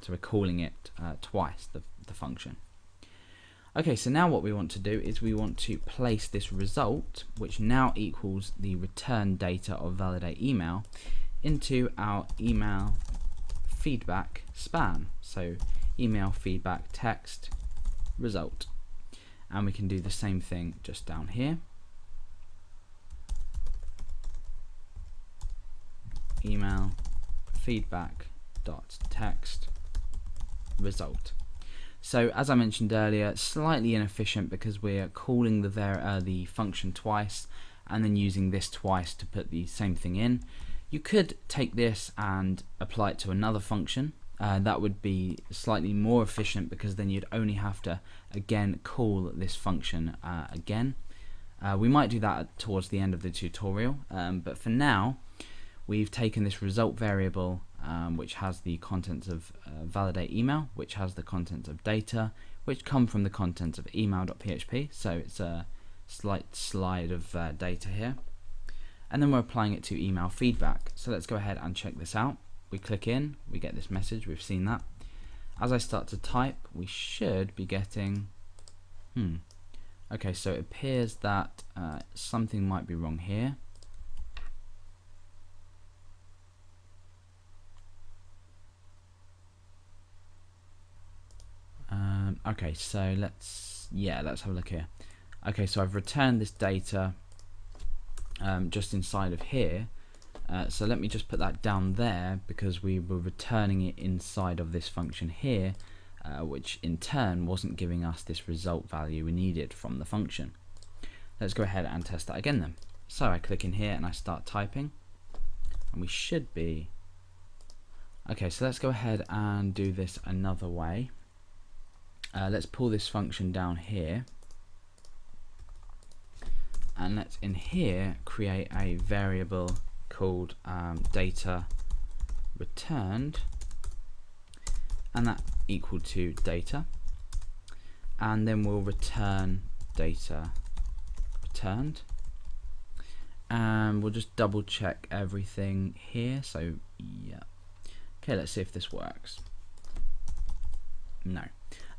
So we're calling it twice, the function. Okay, so now what we want to do is we want to place this result, which now equals the return data of validate email, into our email feedback span. So email feedback text result. And we can do the same thing just down here. Email feedback dot text result. So as I mentioned earlier, slightly inefficient because we're calling the function twice and then using this twice to put the same thing in. You could take this and apply it to another function. That would be slightly more efficient because then you'd only have to again call this function again. We might do that towards the end of the tutorial, but for now we've taken this result variable which has the contents of validate email, which has the contents of data, which come from the contents of email.php. So it's a slight slide of data here. And then we're applying it to email feedback. So let's go ahead and check this out. We click in, we get this message, we've seen that. As I start to type, we should be getting, okay, so it appears that something might be wrong here. Okay, so let's have a look here. Okay, so I've returned this data just inside of here. So let me just put that down there because we were returning it inside of this function here, which in turn wasn't giving us this result value we needed from the function. Let's go ahead and test that again then. So I click in here and I start typing, and we should be okay. So let's go ahead and do this another way. Let's pull this function down here, and let's in here create a variable called data returned, and that equal to data, and then we'll return data returned, and we'll just double check everything here. So yeah, okay, let's see if this works. No.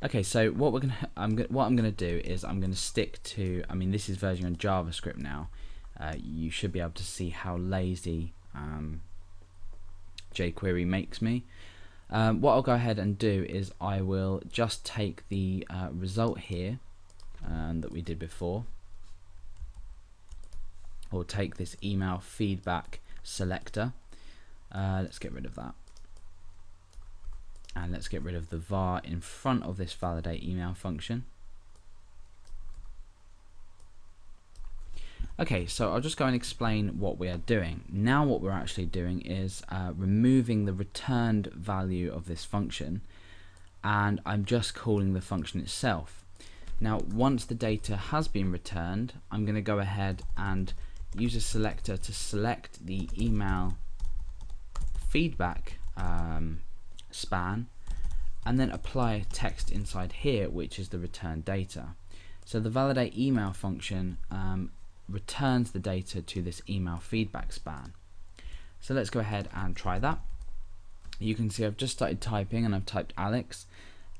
Okay, so what I'm gonna do is I'm gonna stick to, I mean, this is version on JavaScript now. You should be able to see how lazy jQuery makes me. What I'll go ahead and do is I will just take the result here that we did before, or take this email feedback selector. Let's get rid of that. And let's get rid of the var in front of this validate email function. Okay, so I'll just go and explain what we are doing. Now what we're actually doing is removing the returned value of this function, and I'm just calling the function itself. Now once the data has been returned, I'm going to go ahead and use a selector to select the email feedback span, and then apply text inside here, which is the return data. So the validate email function returns the data to this email feedback span. So let's go ahead and try that. You can see I've just started typing and I've typed Alex,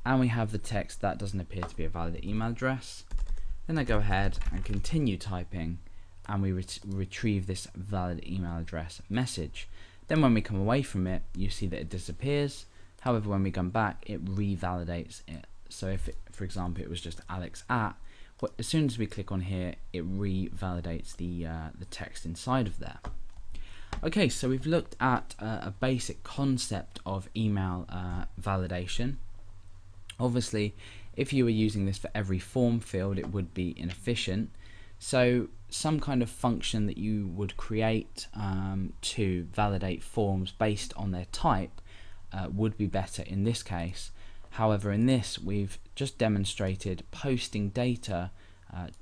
and we have the text that doesn't appear to be a valid email address. Then I go ahead and continue typing, and we retrieve this valid email address message. Then when we come away from it, you see that it disappears. However, when we come back, it revalidates it. So if, for example, it was just Alex at, as soon as we click on here, it revalidates the text inside of there. Okay, so we've looked at a basic concept of email validation. Obviously, if you were using this for every form field, it would be inefficient. So some kind of function that you would create to validate forms based on their type would be better in this case. However, in this, we've just demonstrated posting data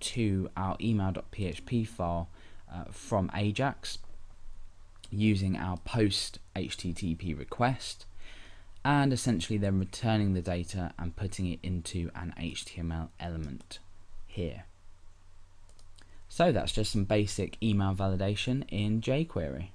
to our email.php file from Ajax using our post HTTP request, and essentially then returning the data and putting it into an HTML element here. So that's just some basic email validation in jQuery.